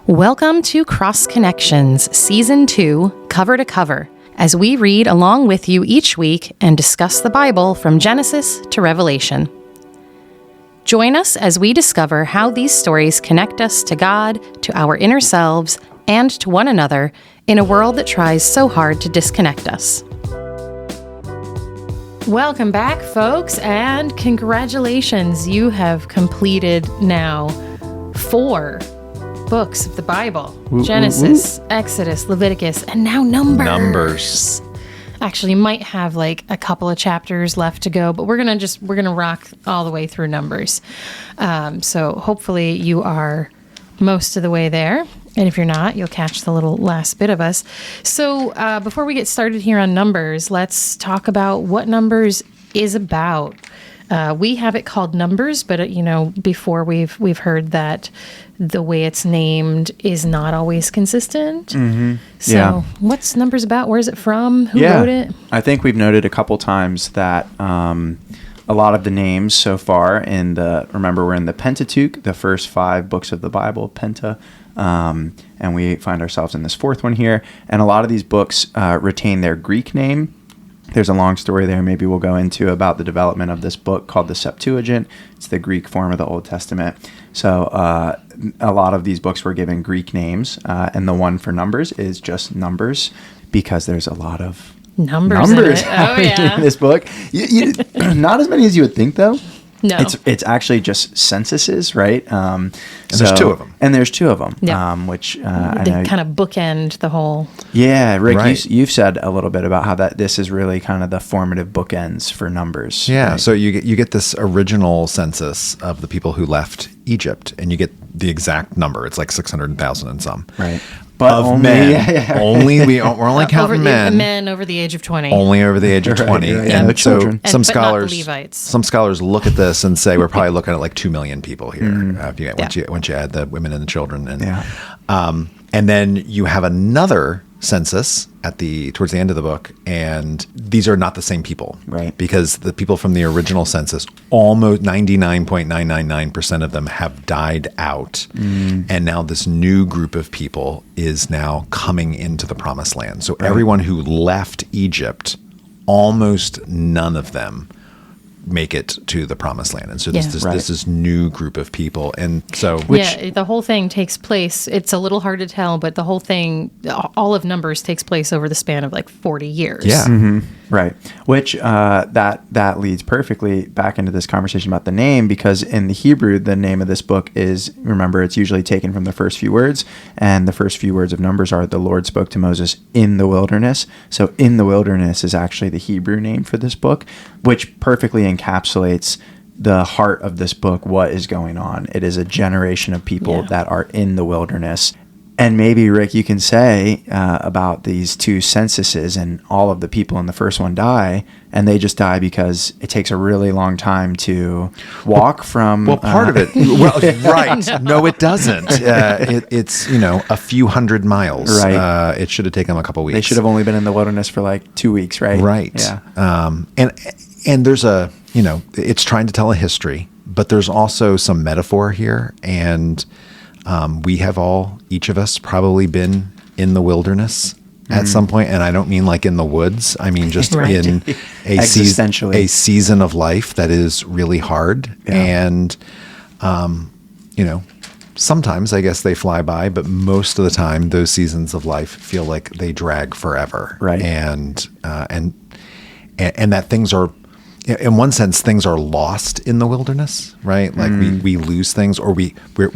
Welcome to Cross Connections, Season 2, Cover to Cover, as we read along with you each week and discuss the Bible from Genesis to Revelation. Join us as we discover how these stories connect us to God, to our inner selves, and to one another in a world that tries so hard to disconnect us. Welcome back, folks, and congratulations. You have completed now 4 books of the Bible. Genesis, Exodus, Leviticus, and now Numbers. Actually, you might have like a couple of chapters left to go, but we're gonna rock all the way through Numbers. So hopefully you are most of the way there. And if you're not, you'll catch the little last bit of us. So before we get started here on Numbers, let's talk about what Numbers is about. We have it called Numbers, but before we've heard that the way it's named is not always consistent. Mm-hmm. So what's Numbers about? Where is it from? Who wrote it? I think we've noted a couple times that a lot of the names so far remember we're in the Pentateuch, the first 5 books of the Bible, Penta, and we find ourselves in this 4th one here. And a lot of these books retain their Greek name. There's a long story there maybe we'll go into about the development of this book called the Septuagint. It's the Greek form of the Old Testament. So a lot of these books were given Greek names, and the one for Numbers is just Numbers because there's a lot of numbers in this book. Not as many as you would think, though. No. It's actually just censuses, right? And there's 2 of them. And there's 2 of them, which they kind of bookend the whole. Yeah, Rick, right. You've said a little bit about how this is really kind of the formative bookends for Numbers. Yeah, right? so you get this original census of the people who left Egypt, and you get the exact number. It's like 600,000 and some. Right. But of only, men. We're only counting men over the age of 20. Only over the age of 20. Right. And the children. So but not the Levites. some scholars look at this and say we're probably looking at like 2 million people here once you add the women and the children. And then you have another census towards the end of the book, and these are not the same people, right? Because the people from the original census, almost 99.999% of them have died out, and now this new group of people is now coming into the Promised Land. So everyone who left Egypt, almost none of them make it to the Promised Land, and so this new group of people, and so the whole thing takes place. It's a little hard to tell, but the whole thing, all of Numbers, takes place over the span of like 40 years. Yeah, right. Which that leads perfectly back into this conversation about the name, because in the Hebrew, the name of this book is, remember, it's usually taken from the first few words, and the first few words of Numbers are the Lord spoke to Moses in the wilderness. So in the wilderness is actually the Hebrew name for this book, which perfectly encapsulates the heart of this book, what is going on. It is a generation of people that are in the wilderness. And maybe, Rick, you can say about these 2 censuses, and all of the people in the first one die, and they just die because it takes a really long time to walk from... Well, part of it... Well, right. No, it doesn't. It's, a few hundred miles. Right. It should have taken them a couple weeks. They should have only been in the wilderness for like 2 weeks, right? Right. Yeah. And there's it's trying to tell a history, but there's also some metaphor here, and... we have each of us probably been in the wilderness at some point. And I don't mean like in the woods. I mean, just in a season of life that is really hard. Yeah. And, sometimes I guess they fly by, but most of the time those seasons of life feel like they drag forever. Right. And that things are, in one sense, things are lost in the wilderness, right? Like we lose things, or we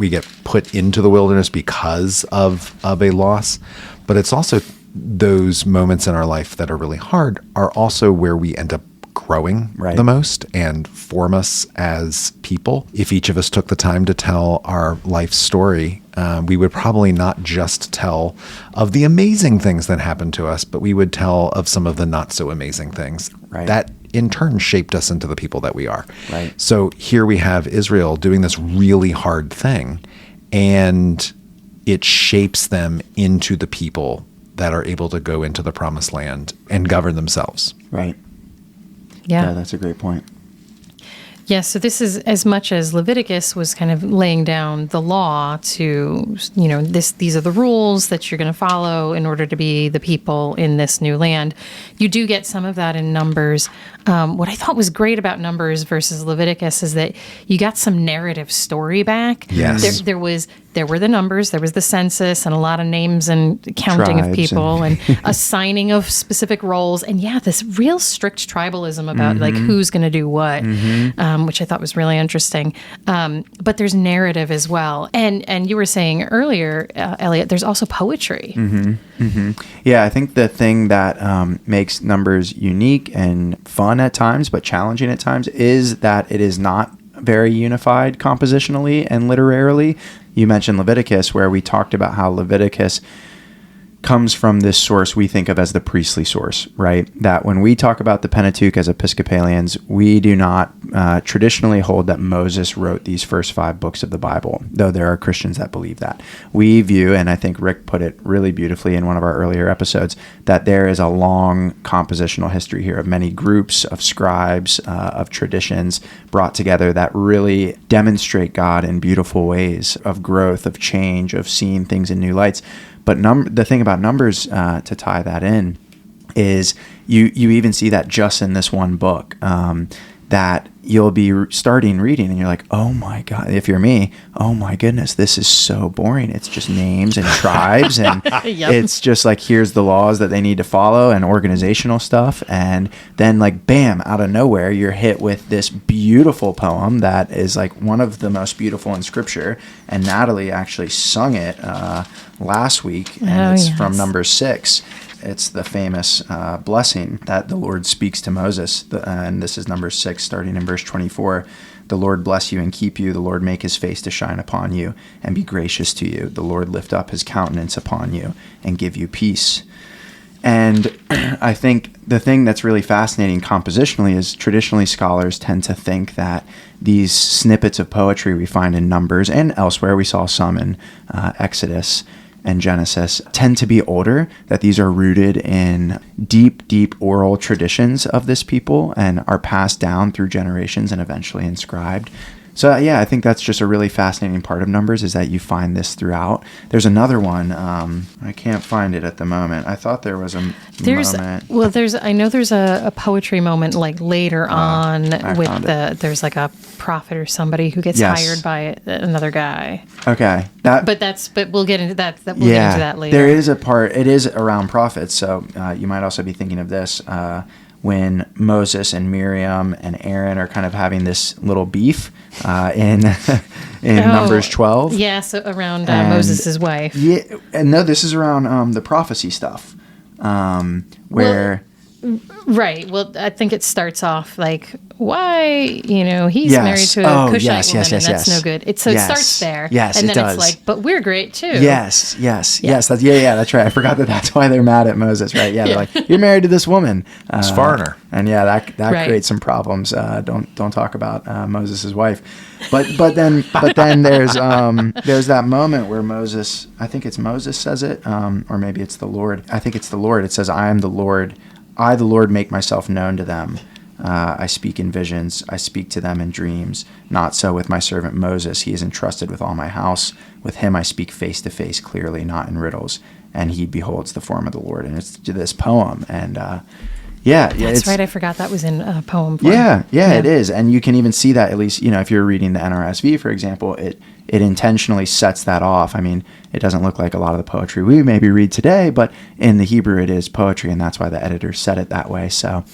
get put into the wilderness because of a loss. But it's also those moments in our life that are really hard are also where we end up growing the most and form us as people. If each of us took the time to tell our life story, we would probably not just tell of the amazing things that happened to us, but we would tell of some of the not so amazing things that in turn shaped us into the people that we are. Right. So here we have Israel doing this really hard thing, and it shapes them into the people that are able to go into the Promised Land and govern themselves. Right. Yeah, that's a great point. Yeah, so this is as much as Leviticus was kind of laying down the law to, these are the rules that you're going to follow in order to be the people in this new land. You do get some of that in Numbers. What I thought was great about Numbers versus Leviticus is that you got some narrative story back. Yes. There were the numbers, there was the census, and a lot of names and counting of people and assigning of specific roles. And this real strict tribalism about like who's going to do what, which I thought was really interesting. But there's narrative as well. And you were saying earlier, Elliot, there's also poetry. Yeah, I think the thing that makes Numbers unique and fun at times, but challenging at times, is that it is not very unified compositionally and literarily. You mentioned Leviticus, where we talked about how Leviticus comes from this source we think of as the priestly source, right? That when we talk about the Pentateuch as Episcopalians, we do not traditionally hold that Moses wrote these first 5 books of the Bible, though there are Christians that believe that. We view, and I think Rick put it really beautifully in one of our earlier episodes, that there is a long compositional history here of many groups of scribes, of traditions brought together that really demonstrate God in beautiful ways of growth, of change, of seeing things in new lights. But the thing about Numbers, to tie that in, is you even see that just in this one book, that you'll be starting reading and you're like, oh my God, if you're me, oh my goodness, this is so boring. It's just names and tribes and it's just like, here's the laws that they need to follow and organizational stuff. And then like, bam, out of nowhere, you're hit with this beautiful poem that is like one of the most beautiful in scripture. And Natalee actually sung it last week, and it's from Numbers 6. It's the famous blessing that the Lord speaks to Moses. And this is Numbers 6, starting in verse 24. The Lord bless you and keep you. The Lord make his face to shine upon you and be gracious to you. The Lord lift up his countenance upon you and give you peace. And I think the thing that's really fascinating compositionally is traditionally scholars tend to think that these snippets of poetry we find in Numbers and elsewhere, we saw some in Exodus and Genesis, tend to be older, that these are rooted in deep oral traditions of this people and are passed down through generations and eventually inscribed. So I think that's just a really fascinating part of Numbers, is that you find this throughout. There's another one. I can't find it at the moment. I thought there was a moment. Well, I know there's a poetry moment like later on with there's like a prophet or somebody who gets hired by another guy. Okay. But we'll get into that. We'll get into that later. There is a part. It is around prophets. So you might also be thinking of this. When Moses and Miriam and Aaron are kind of having this little beef in Numbers 12. Yeah, so around Moses' wife. Yeah, and no, this is around the prophecy stuff, where... Right. Well, I think it starts off like, why, he's married to a Cushite woman, and that's no good. It starts there. Yes, and then does. It's like, but we're great too. Yes. That's right. I forgot that's why they're mad at Moses, right? Yeah, they're like, you're married to this woman. It's foreigner. And that creates some problems. Don't talk about Moses' wife. But then there's that moment where Moses, I think it's Moses says it, or maybe it's the Lord. I think it's the Lord. It says, I am the Lord. I, the Lord, make myself known to them. I speak in visions. I speak to them in dreams. Not so with my servant Moses. He is entrusted with all my house. With him I speak face to face clearly, not in riddles. And he beholds the form of the Lord. And it's this poem. And that's right. I forgot that was in poem form. Yeah, it is. And you can even see that, at least, if you're reading the NRSV, for example, it intentionally sets that off. I mean, it doesn't look like a lot of the poetry we maybe read today, but in the Hebrew it is poetry, and that's why the editor set it that way. So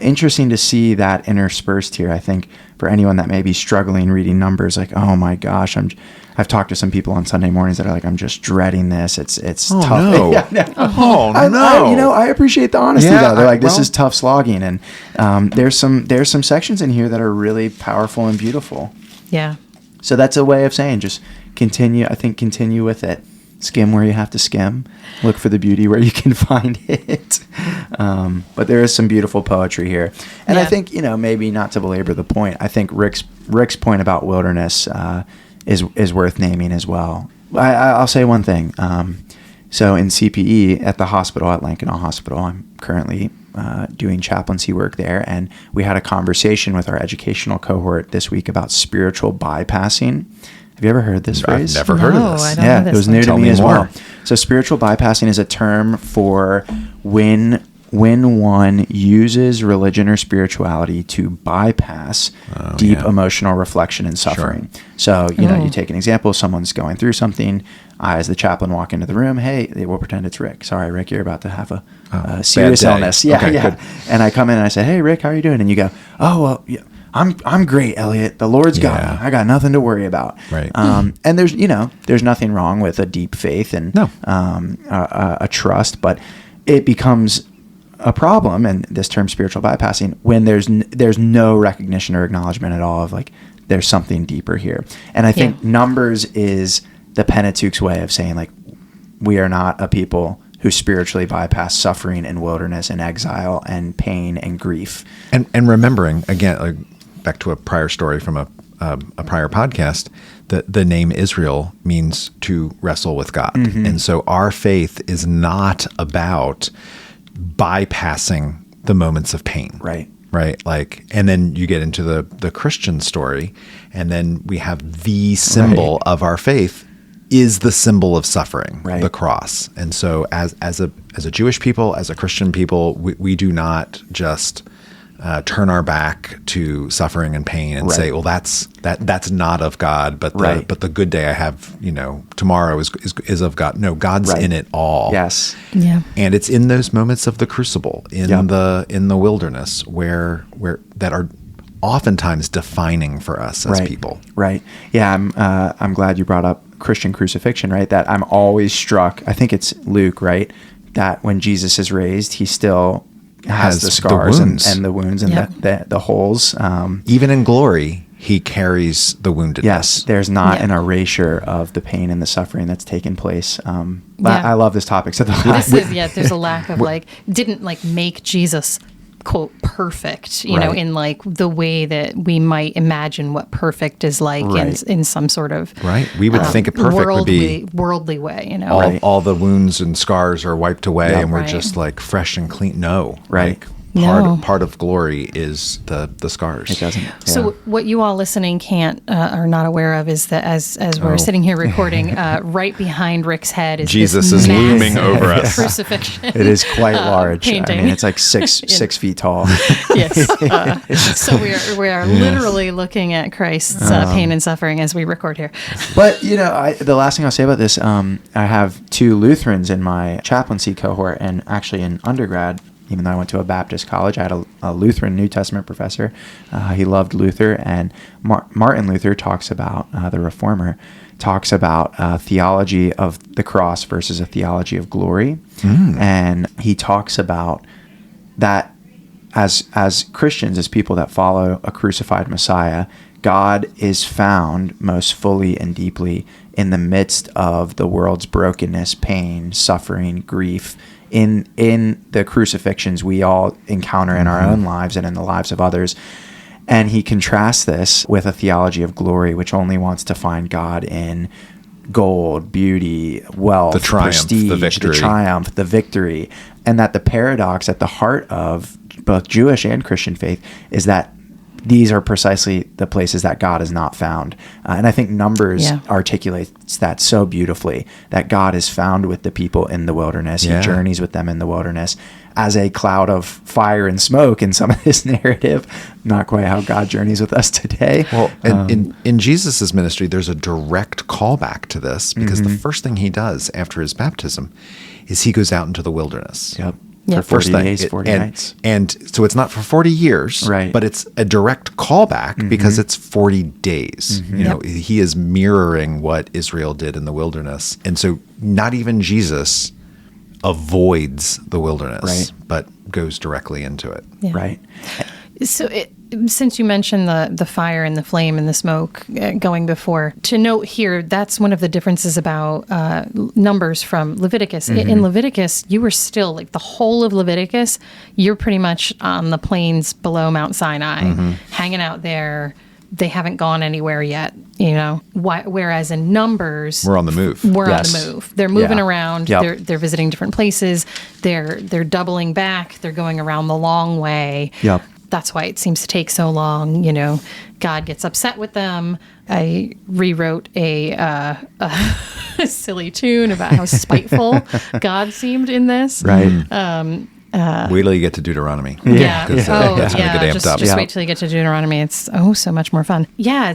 interesting to see that interspersed here. I think for anyone that may be struggling reading Numbers, like, oh my gosh, I've talked to some people on Sunday mornings that are like, I'm just dreading this. It's tough. No. I appreciate the honesty though. They're like, this is tough slogging, and there's some sections in here that are really powerful and beautiful. Yeah. So that's a way of saying just continue. I think continue with it. Skim where you have to skim. Look for the beauty where you can find it. But there is some beautiful poetry here. And I think, maybe not to belabor the point, I think Rick's point about wilderness is worth naming as well. I'll say one thing. So in CPE at the hospital, at Lankenau Hospital, I'm currently doing chaplaincy work there, and we had a conversation with our educational cohort this week about spiritual bypassing. Have you ever heard this phrase? I've never heard of this. I don't know this it was one. new to Tell me me as more. well. So spiritual bypassing is a term for when one uses religion or spirituality to bypass deep emotional reflection and suffering. So, you take an example, someone's going through something. I, as the chaplain, walk into the room. Hey, we'll pretend it's Rick. Sorry, Rick, you're about to have a serious illness. Yeah, Okay, yeah. good. And I come in and I say, hey, Rick, how are you doing? And you go, oh, well, yeah, I'm great, Elliot. The Lord's got me. I got nothing to worry about. Right. And there's nothing wrong with a deep faith and a trust, but it becomes a problem, and this term spiritual bypassing, when there's no recognition or acknowledgement at all of like there's something deeper here. And I think Numbers is the Pentateuch's way of saying like we are not a people who spiritually bypass suffering and wilderness and exile and pain and grief. And remembering again, like, back to a prior story from a prior podcast, that the name Israel means to wrestle with God, and so our faith is not about bypassing the moments of pain. Right. Like, and then you get into the Christian story, and then we have the symbol of our faith is the symbol of suffering, the cross. And so as a Jewish people, as a Christian people, we do not just turn our back to suffering and pain and say, well, that's not of God, but the good day I have, tomorrow is of God. No, God's in it all. Yes. Yeah. And it's in those moments of the crucible, in the wilderness, where that are oftentimes defining for us as people. Right. Yeah. I'm glad you brought up Christian crucifixion, right? That I'm always struck. I think it's Luke, right? That when Jesus is raised, he still has the scars and the wounds and the holes. Even in glory, he carries the woundedness. Yes, there's not an erasure of the pain and the suffering that's taken place. I love this topic. So there's a lack of didn't make Jesus quote perfect, in like the way that we might imagine what perfect is like in some sort of we would think it perfect would be worldly way, all the wounds and scars are wiped away and we're just like fresh and clean. Part of glory is the scars. It doesn't. So what you all listening are not aware of is that as we're sitting here recording, right behind Rick's head is Jesus this is massive looming over us. Crucifixion. It is quite large. Painting. I mean, it's like 6 feet tall. Yes. So we are literally looking at Christ's pain and suffering as we record here. But the last thing I'll say about this, I have 2 Lutherans in my chaplaincy cohort, and actually in undergrad. Even though I went to a Baptist college, I had a Lutheran New Testament professor. He loved Luther, and Martin Luther talks about, the Reformer, talks about theology of the cross versus a theology of glory. And he talks about that as Christians, as people that follow a crucified Messiah, God is found most fully and deeply in the midst of the world's brokenness, pain, suffering, grief, in the crucifixions we all encounter in our own lives and in the lives of others. And he contrasts this with a theology of glory, which only wants to find God in gold, beauty, wealth, the triumph, prestige, the victory. And that the paradox at the heart of both Jewish and Christian faith is that these are precisely the places that God is not found. And I think Numbers articulates that so beautifully, that God is found with the people in the wilderness. He journeys with them in the wilderness as a cloud of fire and smoke in some of this narrative. Not quite how God journeys with us today. Well, in Jesus' ministry, there's a direct callback to this, because the first thing he does after his baptism is he goes out into the wilderness. For 40 days, 40 nights. And so it's not for 40 years, but it's a direct callback because it's 40 days. He is mirroring what Israel did in the wilderness. And so not even Jesus avoids the wilderness, but goes directly into it. Right. So since you mentioned the fire and the flame and the smoke going before, to note here, that's one of the differences about Numbers from Leviticus. In Leviticus, you were still, like the whole of Leviticus, you're pretty much on the plains below Mount Sinai, hanging out there. They haven't gone anywhere yet. Whereas in Numbers, we're on the move. We're on the move. They're moving around. Yep. They're visiting different places. They're doubling back. They're going around the long way. Yep. That's why it seems to take so long. God gets upset with them. I rewrote a silly tune about how spiteful God seemed in this. Right. Wait till you get to Deuteronomy. Yeah. That's Oh, going to yeah. get amped up. Just wait till you get to Deuteronomy. It's so much more fun. Yeah.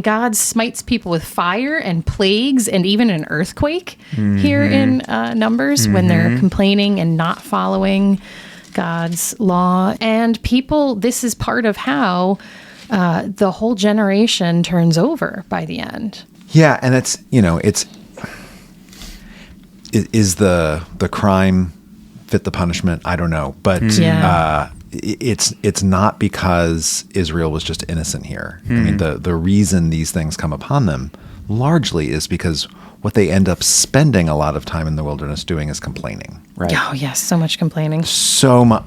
God smites people with fire and plagues and even an earthquake here in Numbers when they're complaining and not following God's law. And people, this is part of how the whole generation turns over by the end. Yeah. And is the crime fit the punishment? I don't know, but it's not because Israel was just innocent here. I mean, the reason these things come upon them largely is because what they end up spending a lot of time in the wilderness doing is complaining. Right. Oh yes, so much complaining.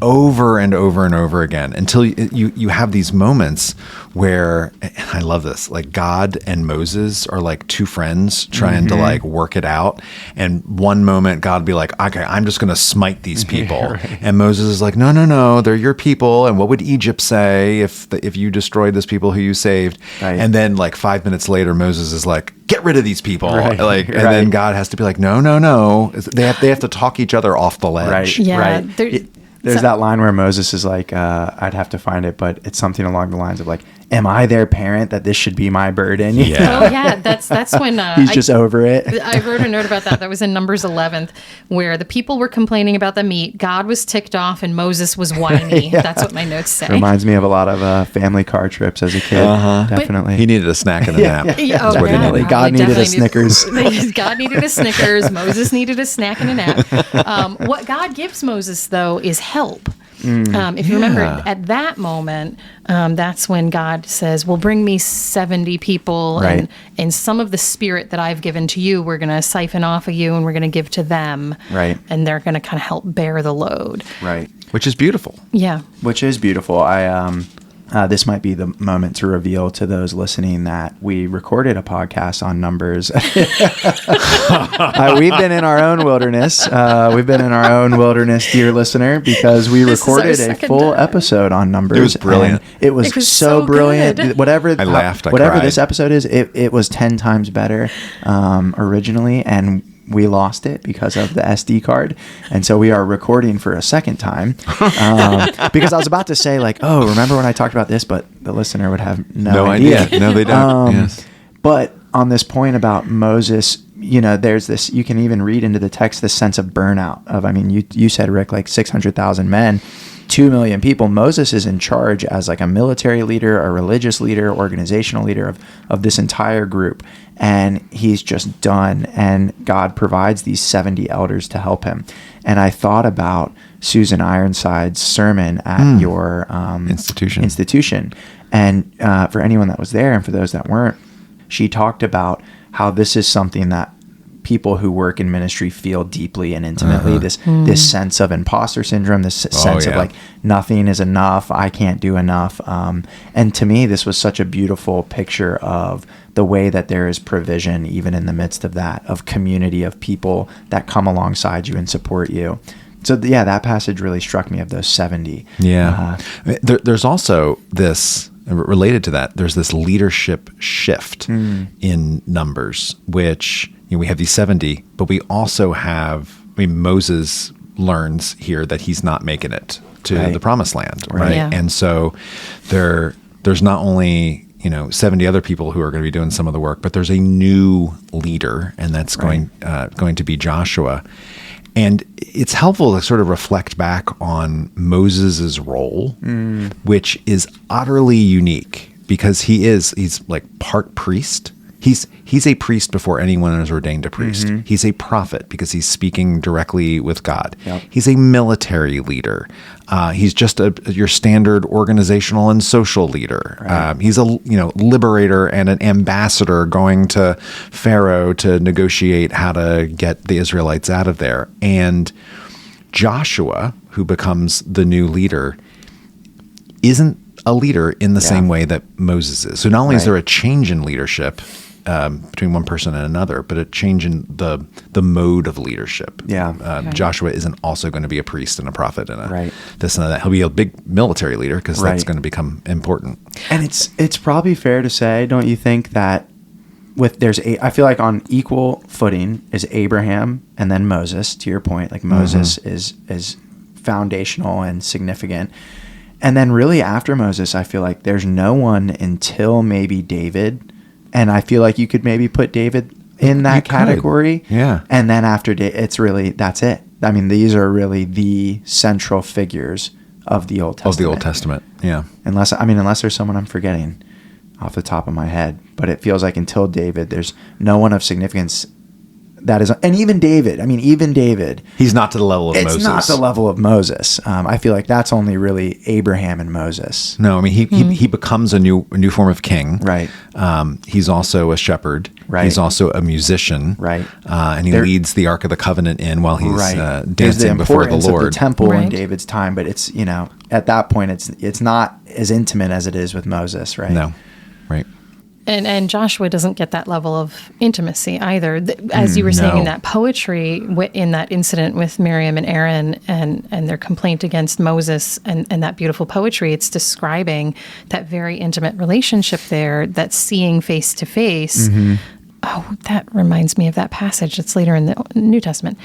Over and over and over again until you have these moments where, I love this, like God and Moses are like two friends trying to like work it out. And one moment God be like, okay, I'm just going to smite these people. Right. And Moses is like, no, they're your people. And what would Egypt say if you destroyed this people who you saved? Right. And then like 5 minutes later, Moses is like, get rid of these people. Right. And then God has to be like, no. They have to talk each other off the ledge. Right. Yeah. Right. There's that line where Moses is like, I'd have to find it, but it's something along the lines of like, am I their parent that this should be my burden? Yeah. Oh yeah, that's when he's just over it. I wrote a note about that. That was in Numbers 11th, where the people were complaining about the meat. God was ticked off, and Moses was whiny. That's what my notes say. Reminds me of a lot of family car trips as a kid. Definitely. He needed a snack and a nap. That's what he needed. God needed a Snickers. God needed a Snickers. Moses needed a snack and a nap. What God gives Moses, though, is help. If you remember at that moment, that's when God says, well, bring me 70 people and some of the spirit that I've given to you, we're going to siphon off of you and we're going to give to them. Right. And they're going to kind of help bear the load. Right. Which is beautiful. Yeah. Which is beautiful. This might be the moment to reveal to those listening that we recorded a podcast on Numbers. We've been in our own wilderness. Dear listener, because we recorded a full episode on Numbers. It was brilliant. It was so brilliant. Good. Whatever cried. this episode is, it was 10 times better originally, and we lost it because of the SD card. And so we are recording for a second time because I was about to say like, oh, remember when I talked about this, but the listener would have no idea. No, they don't. Yes. But on this point about Moses, there's this, you can even read into the text, this sense of burnout of, you said, Rick, like 600,000 men, 2 million people. Moses is in charge as like a military leader, a religious leader, organizational leader of this entire group. And he's just done. And God provides these 70 elders to help him. And I thought about Susan Ironside's sermon at your institution. And for anyone that was there and for those that weren't, she talked about how this is something that people who work in ministry feel deeply and intimately, this sense of imposter syndrome, this sense of like nothing is enough, I can't do enough. And to me, this was such a beautiful picture of the way that there is provision, even in the midst of that, of community of people that come alongside you and support you. So that passage really struck me of those 70. Yeah. There's also this, related to that, there's this leadership shift in Numbers, which we have these 70, but we also have, Moses learns here that he's not making it to the promised land, right? Yeah. And so there's not only 70 other people who are going to be doing some of the work, but there's a new leader, and that's going to be Joshua. And it's helpful to sort of reflect back on Moses's role, which is utterly unique because he's like part priest. He's a priest before anyone is ordained a priest. Mm-hmm. He's a prophet because he's speaking directly with God. Yep. He's a military leader. He's just your standard organizational and social leader. Right. He's a liberator and an ambassador going to Pharaoh to negotiate how to get the Israelites out of there. And Joshua, who becomes the new leader, isn't a leader in the same way that Moses is. So not only is there a change in leadership between one person and another, but a change in the mode of leadership. Joshua isn't also going to be a priest and a prophet and this and that. He'll be a big military leader because that's going to become important. And it's probably fair to say, don't you think, that I feel like on equal footing is Abraham and then Moses, to your point. Like Moses is foundational and significant. And then really after Moses, I feel like there's no one until maybe David. And I feel like you could maybe put David in that category. Yeah. And then after that's it. I mean, these are really the central figures of the Old Testament. Of the Old Testament, yeah. Unless there's someone I'm forgetting off the top of my head. But it feels like until David, there's no one of significance that is, and even David, he's not to the level of Moses. It's not the level of Moses. I feel like that's only really Abraham and Moses. No, I mean, he becomes a new form of king. Right. He's also a shepherd. Right. He's also a musician. Right. And he leads the Ark of the Covenant in while he's There's dancing before the Lord. Of the temple in David's time, but it's, at that point, it's not as intimate as it is with Moses, right? No. Right. And Joshua doesn't get that level of intimacy either. As you were saying in that poetry, in that incident with Miriam and Aaron and their complaint against Moses and that beautiful poetry, it's describing that very intimate relationship there, that seeing face to face. Oh, that reminds me of that passage that's later in the New Testament.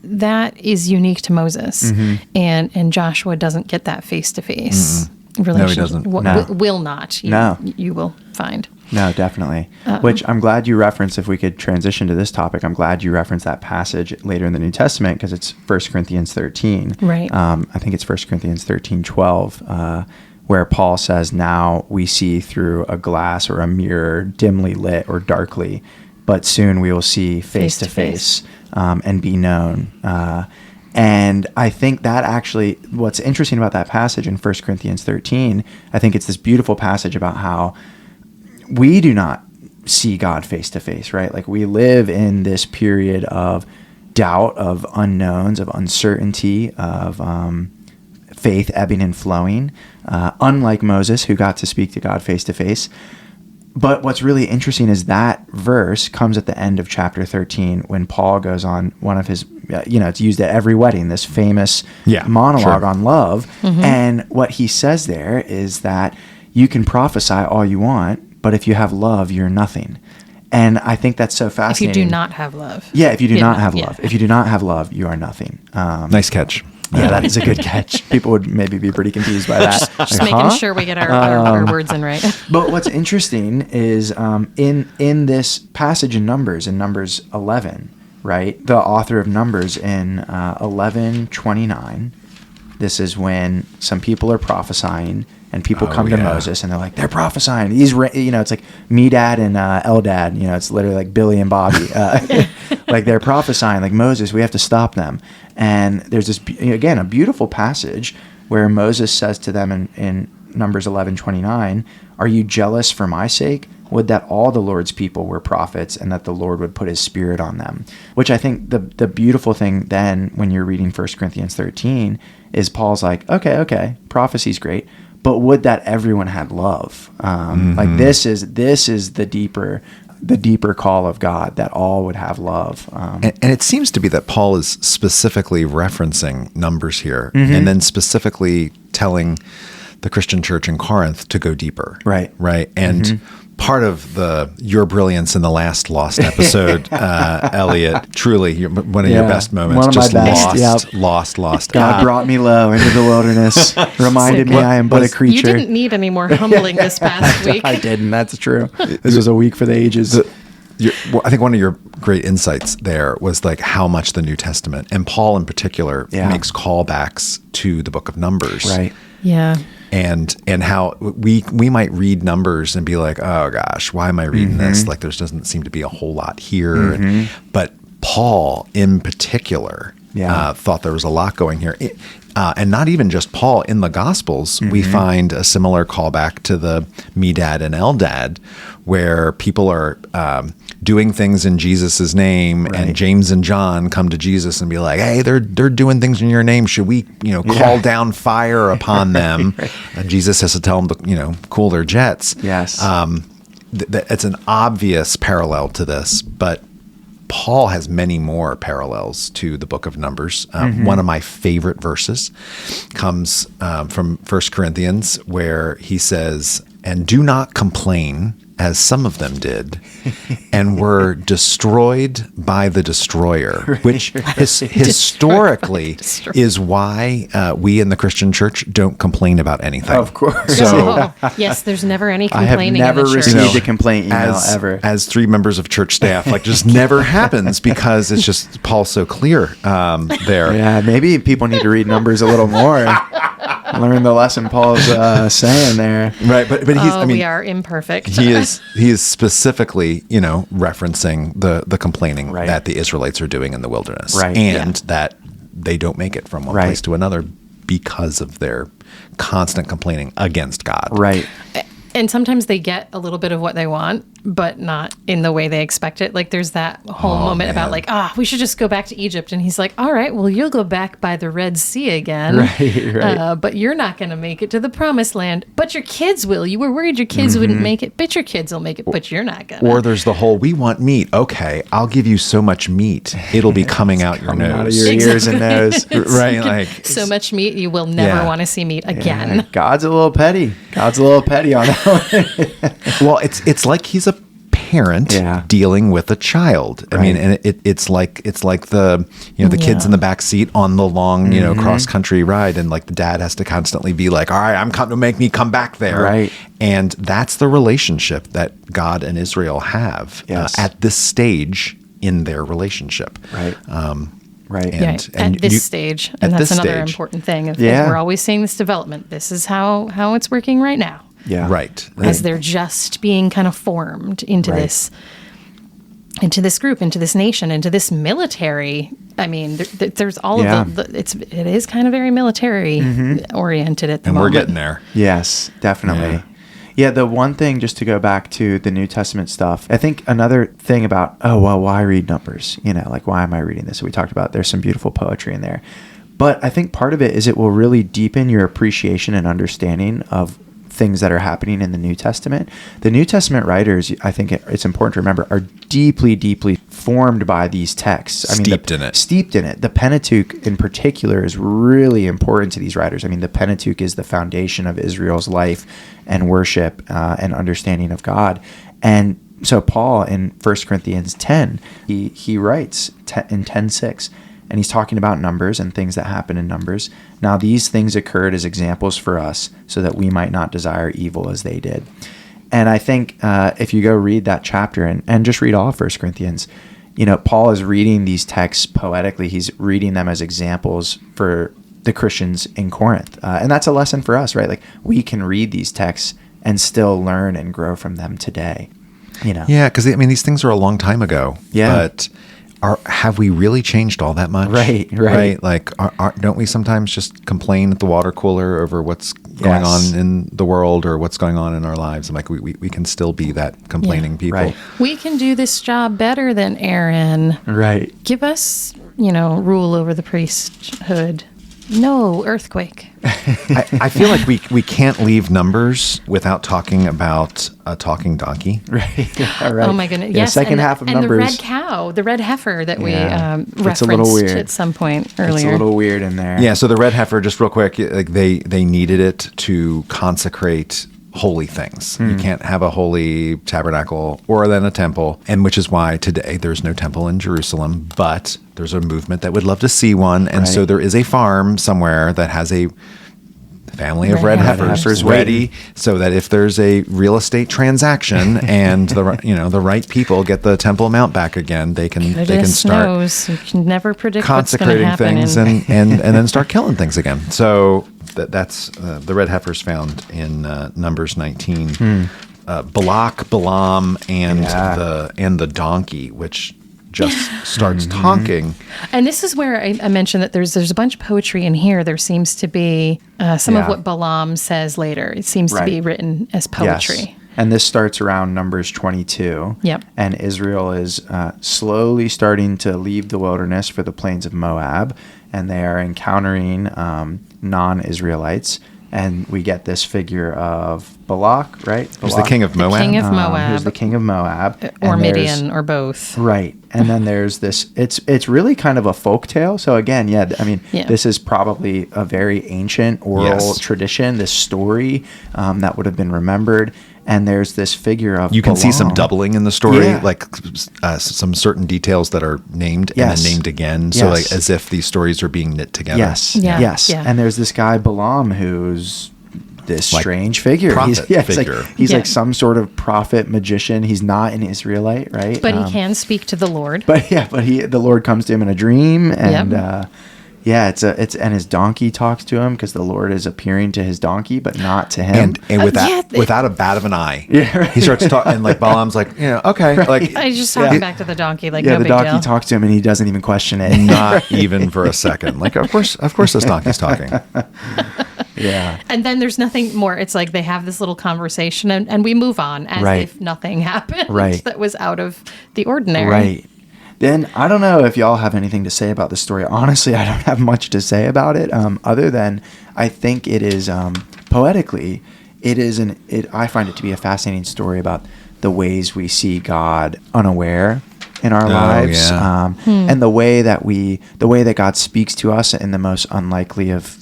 That is unique to Moses. And Joshua doesn't get that face to face relationship. No, he doesn't. Will not. You will find. No, definitely. Which I'm glad you referenced. If we could transition to this topic, I'm glad you referenced that passage later in the New Testament, because it's 1 Corinthians 13. Right. I think it's 1 Corinthians 13:12, where Paul says, "Now we see through a glass or a mirror, dimly lit or darkly, but soon we will see face to face and be known." And I think that actually, what's interesting about that passage in 1 Corinthians 13, I think it's this beautiful passage about how we do not see God face to face, right? Like, we live in this period of doubt, of unknowns, of uncertainty, of faith ebbing and flowing, unlike Moses, who got to speak to God face to face. But what's really interesting is that verse comes at the end of chapter 13 when Paul goes on one of his, it's used at every wedding, this famous monologue on love. And what he says there is that you can prophesy all you want, but if you have love, you're nothing. And I think that's so fascinating. If you do not have love. Yeah, if you do not have love. If you do not have love, you are nothing. Nice catch. Yeah, that is a good catch. People would maybe be pretty confused by that. Just making sure we get our words in right. But what's interesting is in this passage in Numbers 11, right? The author of Numbers in 11:29, this is when some people are prophesying, and people come to Moses, and they're like, they're prophesying. These, it's like Medad and Eldad. It's literally like Billy and Bobby. Like, they're prophesying, like, Moses, we have to stop them. And there's this, again, a beautiful passage where Moses says to them in Numbers 11:29, "Are you jealous for my sake? Would that all the Lord's people were prophets, and that the Lord would put his spirit on them." Which I think the beautiful thing then, when you're reading 1 Corinthians 13, is Paul's like, okay, prophecy's great, but would that everyone had love? Like, this is the deeper call of God, that all would have love. And it seems to be that Paul is specifically referencing Numbers here, and then specifically telling the Christian church in Corinth to go deeper. Right. And part of your brilliance in the last Lost episode, Elliot, truly one of your best moments. One of just my best. Lost. God brought me low into the wilderness, reminded me I am but a creature. You didn't need any more humbling this past week. I didn't. That's true. This was a week for the ages. I think one of your great insights there was like how much the New Testament, and Paul in particular, makes callbacks to the book of Numbers. Right. Yeah. And how we might read Numbers and be like, oh gosh, why am I reading this? Like, there doesn't seem to be a whole lot here. But Paul in particular thought there was a lot going here. And not even just Paul. In the Gospels, we find a similar callback to the Medad and Eldad, where people are doing things in Jesus' name, and James and John come to Jesus and be like, "Hey, they're doing things in your name. Should we, call down fire upon them?" And Jesus has to tell them to, cool their jets. Yes. It's an obvious parallel to this, but Paul has many more parallels to the book of Numbers. One of my favorite verses comes from 1 Corinthians, where he says, "And do not complain, as some of them did, and were destroyed by the destroyer," which historically is why we in the Christian church don't complain about anything. Of course. So, yes, there's never any I have complaining never in the church. received a complaint email ever. As 3 members of church staff, just never happens, because it's just Paul's so clear there. Yeah, maybe people need to read Numbers a little more. Learn the lesson Paul's saying there. Right, but he's, we are imperfect. he is specifically, referencing the complaining that the Israelites are doing in the wilderness, and that they don't make it from one place to another because of their constant complaining against God. Right. And sometimes they get a little bit of what they want, but not in the way they expect it. Like there's that whole moment about we should just go back to Egypt. And he's like, all right, well, you'll go back by the Red Sea again. Right. But you're not going to make it to the promised land. But your kids will. You were worried your kids wouldn't make it, but your kids will make it, but you're not going to. Or there's the whole, we want meat. Okay, I'll give you so much meat, it'll be coming out your nose. Out of your ears and nose. Right. So much meat, you will never want to see meat again. Yeah. God's a little petty. God's a little petty on that one. Well, it's like he's a parent dealing with a child. I mean, and it's like the the kids in the back seat on the long cross country ride, and like the dad has to constantly be like, all right, I'm coming to make me come back there. Right. And that's the relationship that God and Israel have at this stage in their relationship. Right. Right. And at this stage. And that's another important thing. We're always seeing this development. This is how it's working right now. Yeah. Right. As they're just being kind of formed into this group, into this nation, into this military. I mean, there's all of it is kind of very military oriented at the moment. And we're getting there. Yes, definitely. Yeah, the one thing, just to go back to the New Testament stuff, I think another thing about, why read Numbers? Why am I reading this? We talked about there's some beautiful poetry in there. But I think part of it is it will really deepen your appreciation and understanding of things that are happening in the New Testament. The New Testament writers, I think it's important to remember, are deeply, deeply formed by these texts. Steeped in it. The Pentateuch in particular is really important to these writers. I mean, the Pentateuch is the foundation of Israel's life and worship and understanding of God. And so Paul in 1 Corinthians 10, he writes in 10:6, and he's talking about Numbers and things that happen in Numbers. Now these things occurred as examples for us so that we might not desire evil as they did. And I think if you go read that chapter and just read all of 1 Corinthians, Paul is reading these texts poetically. He's reading them as examples for the Christians in Corinth. And that's a lesson for us, right? Like we can read these texts and still learn and grow from them today. Yeah, because these things are a long time ago. Yeah. But have we really changed all that much? Right. Like, don't we sometimes just complain at the water cooler over what's going on in the world or what's going on in our lives? And like, we can still be that complaining people. Right. We can do this job better than Aaron. Right. Give us, rule over the priesthood. No earthquake. I feel like we can't leave Numbers without talking about a talking donkey. Right. Yeah, right. Oh my goodness. Yeah, yes. second half of and Numbers. the red cow, the red heifer that we It's a little referenced weird. at some point earlier. It's a little weird in there. Yeah. So the red heifer, just real quick, like they needed it to consecrate holy things. You can't have a holy tabernacle or then a temple, and which is why today there's no temple in Jerusalem, but there's a movement that would love to see one. And so there is a farm somewhere that has a family of red heifers ready, so that if there's a real estate transaction and the right people get the Temple Mount back again, they can start knows. You can never predict consecrating what's going to things and then start killing things again. So that's the red heifers found in Numbers 19. Balak, Balaam, and the donkey, which just starts talking. And this is where I mentioned that there's a bunch of poetry in here. There seems to be some of what Balaam says later. It seems to be written as poetry. Yes. And this starts around Numbers 22. Yep. And Israel is slowly starting to leave the wilderness for the plains of Moab. And they are encountering non-Israelites. And we get this figure of Balak, right? Who's the king of Moab? The king of Moab. Who's the king of Moab. Or Midian, or both. Right. And then there's this, it's really kind of a folk tale. So again, this is probably a very ancient oral tradition, this story that would have been remembered. And there's this figure of You can see some Balaam. doubling in the story, like some certain details that are named and then named again. So like as if these stories are being knit together. Yes. Yeah. Yes. Yeah. And there's this guy Balaam who's this Like strange figure. Figure. He's like some sort of prophet magician. He's not an Israelite, right? But he can speak to the Lord. But the Lord comes to him in a dream, and and his donkey talks to him because the Lord is appearing to his donkey, but not to him. And without a bat of an eye, right. he starts talking, and like Balaam's like, okay, Right. like I just talking back to the donkey, like the no big donkey deal. talks to him, and he doesn't even question it. not even for a second. Like, of course, this donkey's talking. Yeah. And then there's nothing more. It's like they have this little conversation, and we move on as if nothing happened that was out of the ordinary. Right. Then I don't know if y'all have anything to say about the story. Honestly, I don't have much to say about it, other than I think it is poetically, I find it to be a fascinating story about the ways we see God unaware in our lives, and the way that God speaks to us in the most unlikely of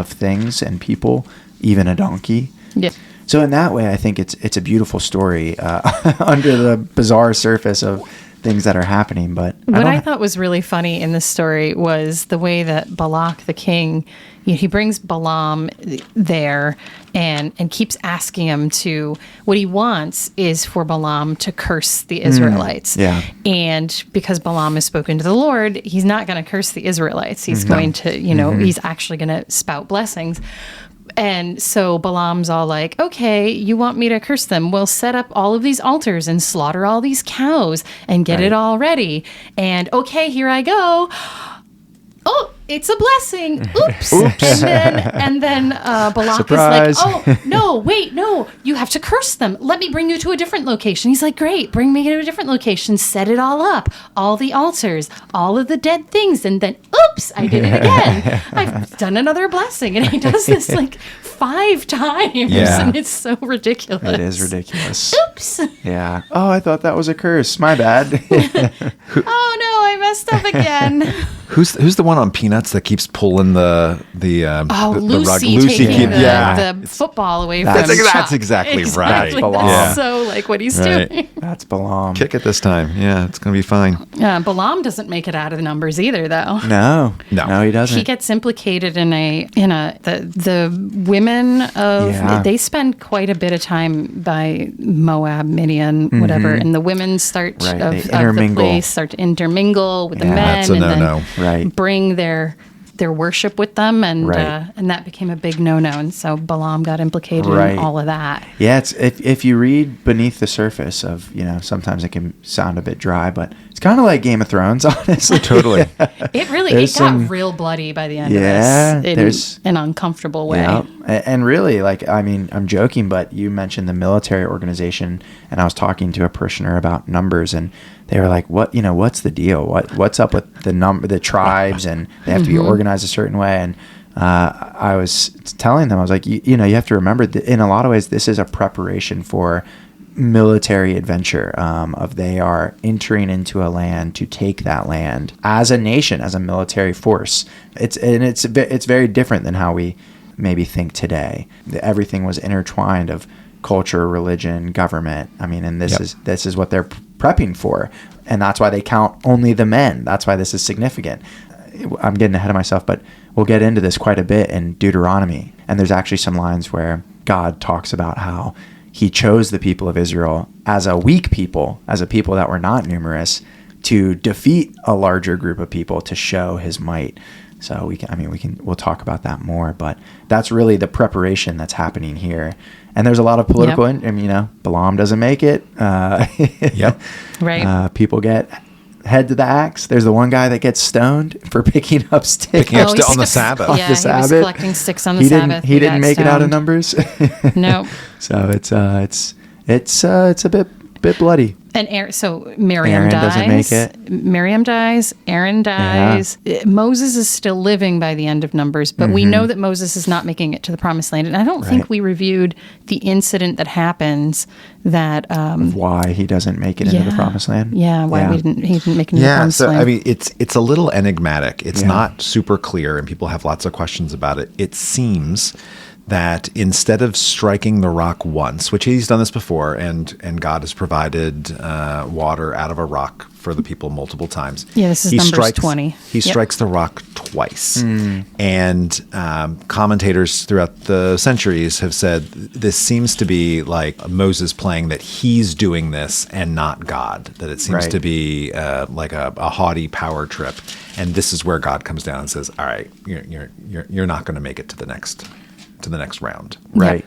things and people, even a donkey. Yeah. So in that way, I think it's a beautiful story under the bizarre surface of things that are happening. But what I thought was really funny in this story was the way that Balak the king, he brings Balaam there and keeps asking him to, what he wants is for Balaam to curse the Israelites. Yeah. And because Balaam has spoken to the Lord, he's not going to curse the Israelites. He's going to, he's actually going to spout blessings. And so Balaam's all like, okay, you want me to curse them? Well, set up all of these altars and slaughter all these cows and get it all ready. And okay, here I go. Oh, it's a blessing. Oops. And then Balak Surprise. is like, oh, no, wait, no, you have to curse them. Let me bring you to a different location. He's like, great, bring me to a different location. Set it all up. All the altars, all of the dead things. And then, oops, I did it again. I've done another blessing. And he does this like 5 times. Yeah. And it's so ridiculous. It is ridiculous. Oops. Yeah. Oh, I thought that was a curse. My bad. Oh, no, I messed up again. Who's the one on Peanuts that keeps pulling the rug? Lucy taking the football away from That's exactly right. That's Balaam. Yeah. so like what he's Right. doing. That's Balaam. Kick it this time. Yeah, it's gonna be fine. Balaam doesn't make it out of the numbers either, though. No, he doesn't. He gets implicated in the women of they spend quite a bit of time by Moab, Midian, whatever, and the women start of the place start to intermingle with the men, that's a no-no. Then bring their worship with them, and that became a big no-no, and so Balaam got implicated in all of that. Yeah, it's if you read beneath the surface of, sometimes it can sound a bit dry, but it's kind of like Game of Thrones, honestly. Totally. It got real bloody by the end of this in an uncomfortable way. Yeah. And really, I'm joking, but you mentioned the military organization, and I was talking to a parishioner about numbers, and they were like, what's the deal? What's up with the tribes, and they have to be organized a certain way. And I was telling them, I was like, you have to remember that in a lot of ways, this is a preparation for military adventure. They are entering into a land to take that land as a nation, as a military force. It's very different than how we maybe think today. Everything was intertwined of culture, religion, government. And this is what they're prepping for, and that's why they count only the men. That's why this is significant. I'm getting ahead of myself, but we'll get into this quite a bit in Deuteronomy, and there's actually some lines where God talks about how he chose the people of Israel as a weak people, as a people that were not numerous, to defeat a larger group of people to show his might. So we'll talk about that more, but that's really the preparation that's happening here. And there's a lot of political, Balaam doesn't make it. Right. People get head to the axe. There's the one guy that gets stoned for picking up sticks. On the Sabbath. Yeah, he was collecting sticks on the Sabbath. He didn't make it out of Numbers. No. So it's a bit bloody. And so Miriam Aaron dies. doesn't make it. Miriam dies. Aaron dies. Moses is still living by the end of Numbers, but we know that Moses is not making it to the Promised Land. And I don't think we reviewed the incident that happens that why he doesn't make it into the Promised Land. Yeah, he didn't make it into the Promised Land. I mean, it's a little enigmatic. It's not super clear, and people have lots of questions about it. It seems that instead of striking the rock once, which he's done this before, and God has provided water out of a rock for the people multiple times. Yeah, this is Numbers 20. He strikes the rock twice. And commentators throughout the centuries have said this seems to be like Moses playing that he's doing this and not God, that it seems to be like a haughty power trip. And this is where God comes down and says, all right, you're not going to make it to the next round. Right.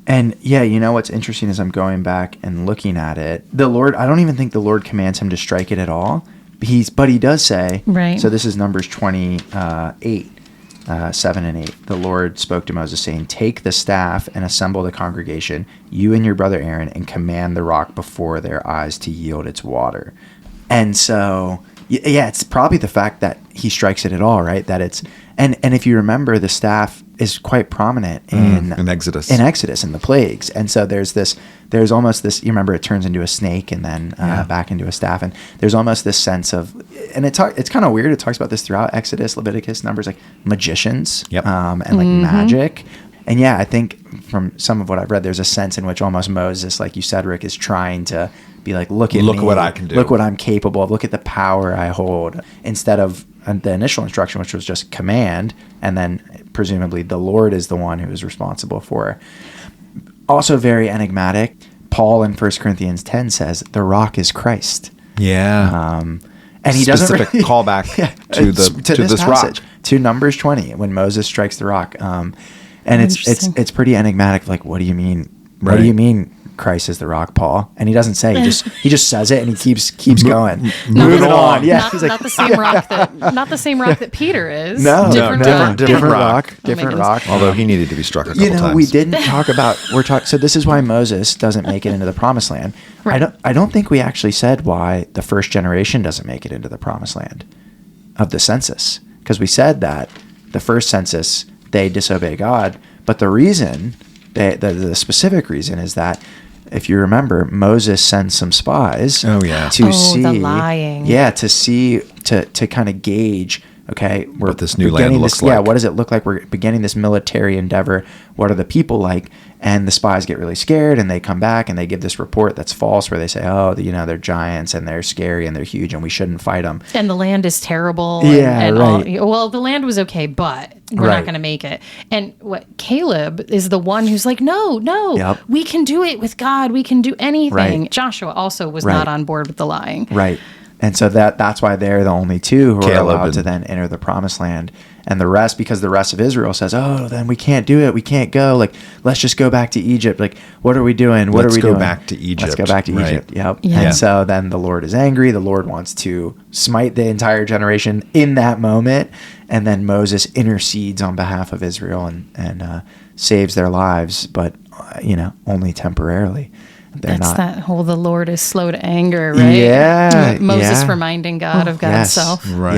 And you know what's interesting is I'm going back and looking at it. The Lord, I don't even think the Lord commands him to strike it at all. But he does say, right. So this is Numbers 28, 7 and 8. The Lord spoke to Moses saying, take the staff and assemble the congregation, you and your brother Aaron, and command the rock before their eyes to yield its water. And so, it's probably the fact that he strikes it at all, right? That it's, and if you remember, the staff is quite prominent in Exodus. In Exodus, in the plagues. And so there's almost this, you remember, it turns into a snake and then back into a staff. And there's almost this sense of, and it's kind of weird. It talks about this throughout Exodus, Leviticus, Numbers, like magicians and like magic. And I think from some of what I've read, there's a sense in which almost Moses, like you said, Rick, is trying to be like, look at what I can do. Look what I'm capable of. Look at the power I hold. Instead of the initial instruction, which was just command, and then presumably the Lord is the one who is responsible for it. Also very enigmatic. Paul in 1 Corinthians 10 says, the rock is Christ. Yeah. And he doesn't specific callback to this passage, rock. to Numbers 20, when Moses strikes the rock. And it's pretty enigmatic. Like, what do you mean? What do you mean Christ is the rock, Paul? And he doesn't say. He just says it, and he keeps going. Moving on. Yeah, not the same rock that Peter is. No, different rock. Different rock. Although he needed to be struck a couple times. We didn't talk about. So this is why Moses doesn't make it into the Promised Land. Right. I don't think we actually said why the first generation doesn't make it into the Promised Land of the census, because we said that the first census they disobey God, but the reason, the specific reason, is that, if you remember, Moses sends some spies to see the lying. To kind of gauge, okay, what this new land looks like. Yeah, what does it look like? We're beginning this military endeavor. What are the people like? And the spies get really scared, and they come back and they give this report that's false, where they say, they're giants and they're scary and they're huge and we shouldn't fight them. And the land is terrible. Well, the land was okay, but we're not going to make it. And Caleb is the one who's like, no, we can do it with God. We can do anything. Right. Joshua also was not on board with the lying. Right. And so that's why they're the only two who are allowed to then enter the Promised Land. And the rest, because the rest of Israel says, then we can't do it. We can't go. Like, let's just go back to Egypt. Like, what are we doing? Let's go back to Egypt. Let's go back to Egypt. Yep. Yeah. And so then the Lord is angry. The Lord wants to smite the entire generation in that moment. And then Moses intercedes on behalf of Israel and saves their lives, but, only temporarily. That whole, the Lord is slow to anger, right? Yeah. Moses reminding God of God's self. Right.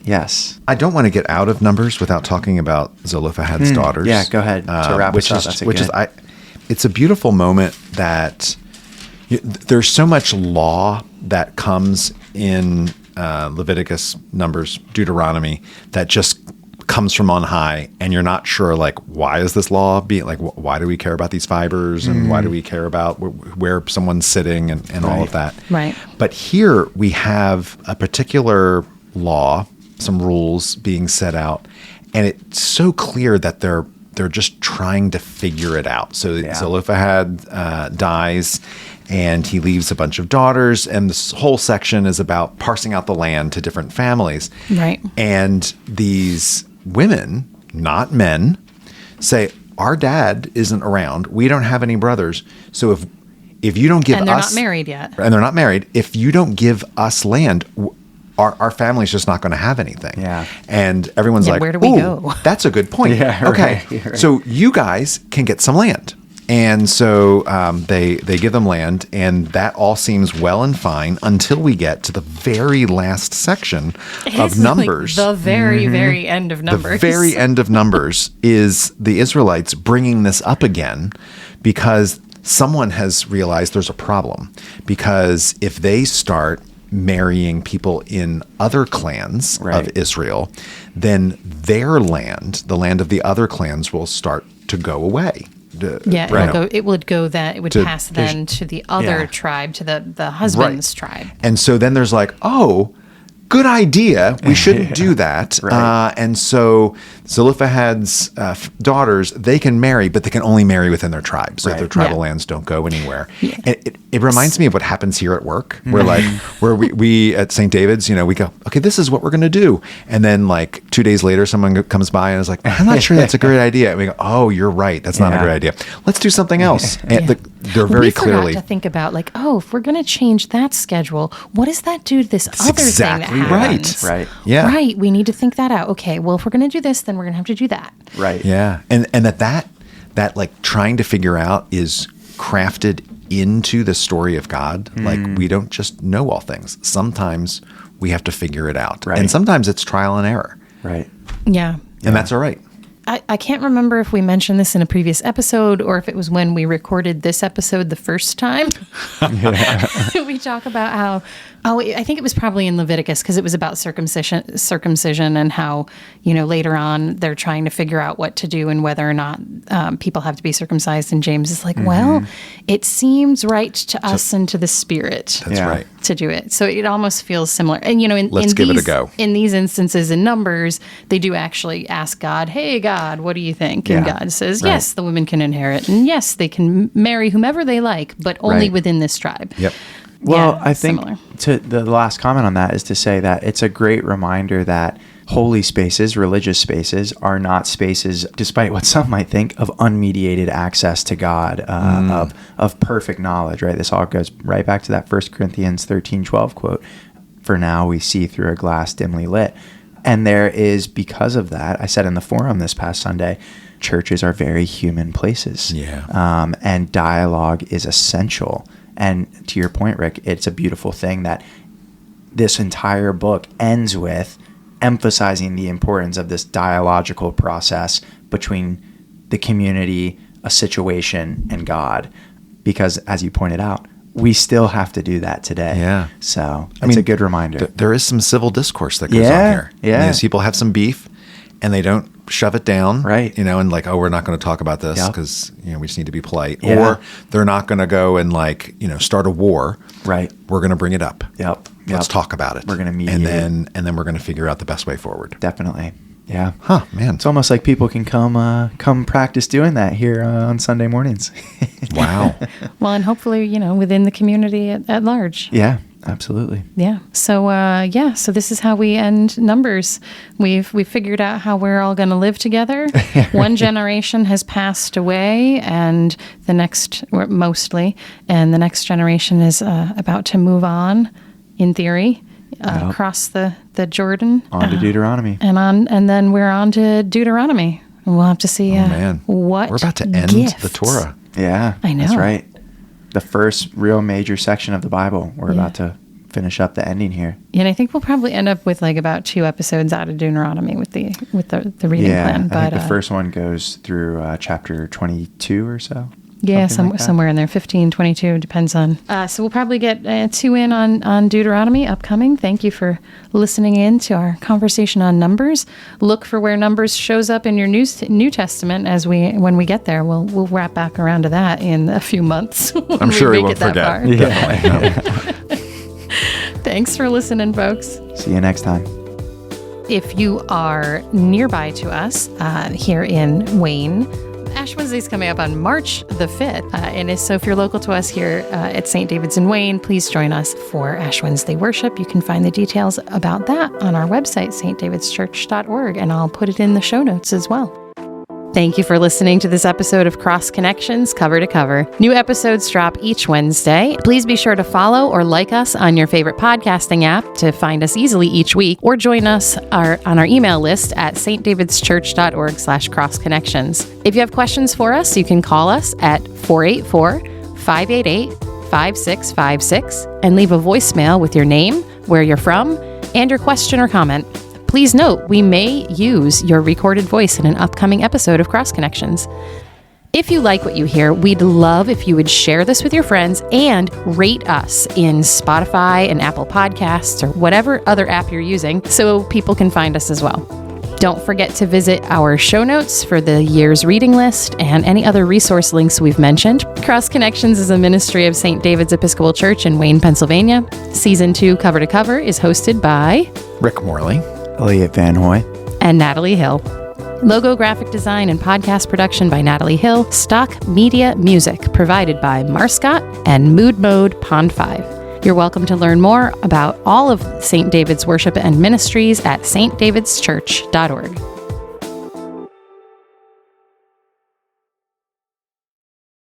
Yes. I don't want to get out of Numbers without talking about Zelophehad's daughters. Yeah, go ahead. To wrap us up, it's a beautiful moment that there's so much law that comes in Leviticus, Numbers, Deuteronomy, that just comes from on high, and you're not sure, like, why is this law being, like, why do we care about these fibers, and why do we care about where someone's sitting and all of that. Right. But here we have a particular law, some rules being set out, and it's so clear that they're just trying to figure it out. So Zelophehad dies, and he leaves a bunch of daughters, and this whole section is about parsing out the land to different families. Right. And these women, not men, say, our dad isn't around. We don't have any brothers. So if you don't give us... And they're not married yet. And they're not married. If you don't give us land, our family's just not going to have anything. Yeah. And everyone's like, where do we go? That's a good point. Yeah, okay. right. So you guys can get some land. And so they give them land, and that all seems well and fine until we get to the very last section of Numbers. Like the very, very end of Numbers. The very end of Numbers is the Israelites bringing this up again because someone has realized there's a problem. Because if they start marrying people in other clans of Israel, then their land, the land of the other clans, will start to go away. It would pass then to the other tribe, to the husband's tribe. And so then there's like, oh, good idea. We shouldn't do that. And so Zelophehad's daughters, they can marry, but they can only marry within their tribe. So their tribal lands don't go anywhere. Yeah. It reminds me of what happens here at work. Where we at St. David's, we go, okay, this is what we're going to do. And then like 2 days later, someone comes by and is like, I'm not sure that's a great idea. And we go, oh, you're right. That's not a great idea. Let's do something else. And they're very clearly. We forgot to think about like, if we're going to change that schedule, what does that do to this other thing that happens? Right. Yeah. Right. We need to think that out. Okay. Well, if we're going to do this, then we're going to have to do that. Right. Yeah. And that like trying to figure out is crafted into the story of God. Like we don't just know all things. Sometimes we have to figure it out. Right. And sometimes it's trial and error. Right. Yeah. And that's all right. I can't remember if we mentioned this in a previous episode or if it was when we recorded this episode the first time. We talk about how, I think it was probably in Leviticus because it was about circumcision and how, later on they're trying to figure out what to do and whether or not people have to be circumcised. And James is like, well, it seems right to us and to the Spirit. That's right. To do it. So it almost feels similar. And, let's give it a go. In these instances in Numbers, they do actually ask God, hey, God, what do you think? And God says, yes, the women can inherit. And yes, they can marry whomever they like, but only within this tribe. Yep. Well, I think to the last comment on that is to say that it's a great reminder that holy spaces, religious spaces, are not spaces, despite what some might think, of unmediated access to God, of perfect knowledge, right? This all goes right back to that 1 Corinthians 13:12 quote, "For now we see through a glass dimly lit." And there is, because of that, I said in the forum this past Sunday, churches are very human places. Yeah. And dialogue is essential. And to your point, Rick, it's a beautiful thing that this entire book ends with emphasizing the importance of this dialogical process between the community, a situation, and God. Because, as you pointed out, we still have to do that today. Yeah. So it's a good reminder. There is some civil discourse that goes on here. Yeah. These people have some beef, and they don't shove it down. Right. And like, we're not going to talk about this because, we just need to be polite. Yeah. Or they're not going to go and start a war. Right. We're going to bring it up. Yep. Let's talk about it. We're going to mediate. And then we're going to figure out the best way forward. Definitely. Yeah. Huh, man. It's almost like people can come practice doing that here on Sunday mornings. Wow. Well, and hopefully, within the community at large. Yeah, absolutely. Yeah. So, so this is how we end Numbers. We've figured out how we're all going to live together. One generation has passed away, and the next, mostly, and the next generation is about to move on, in theory. Across the Jordan. On to Deuteronomy. And then we're on to Deuteronomy. And we'll have to see what we're about to end gift. the Torah. Yeah, I know. That's right. The first real major section of the Bible. We're about to finish up the ending here. And I think we'll probably end up with about 2 episodes out of Deuteronomy with the reading plan. I think the first one goes through chapter 22 or so. Yeah, somewhere in there, 15, 22, depends on. So we'll probably get 2 in on Deuteronomy upcoming. Thank you for listening in to our conversation on Numbers. Look for where Numbers shows up in your New Testament when we get there. We'll wrap back around to that in a few months. I'm sure we won't forget. Yeah. Thanks for listening, folks. See you next time. If you are nearby to us here in Wayne, Ash Wednesday's coming up on March the 5th. And so if you're local to us here at St. David's in Wayne, please join us for Ash Wednesday worship. You can find the details about that on our website, stdavidschurch.org, and I'll put it in the show notes as well. Thank you for listening to this episode of Cross Connections Cover to Cover. New episodes drop each Wednesday. Please be sure to follow or like us on your favorite podcasting app to find us easily each week, or join us on our email list at stdavidschurch.org/crossconnections. If you have questions for us, you can call us at 484-588-5656 and leave a voicemail with your name, where you're from, and your question or comment. Please note, we may use your recorded voice in an upcoming episode of Cross Connections. If you like what you hear, we'd love if you would share this with your friends and rate us in Spotify and Apple Podcasts or whatever other app you're using so people can find us as well. Don't forget to visit our show notes for the year's reading list and any other resource links we've mentioned. Cross Connections is a ministry of St. David's Episcopal Church in Wayne, Pennsylvania. Season 2 Cover to Cover is hosted by Rick Morley, Elliot VanHoy, and Natalee Hill. Logo, graphic design, and podcast production by Natalee Hill.Stock Media. Music provided by Marscott and MoodMode Pond 5. You're welcome to learn more about all of St. David's worship and ministries at stdavidschurch.org.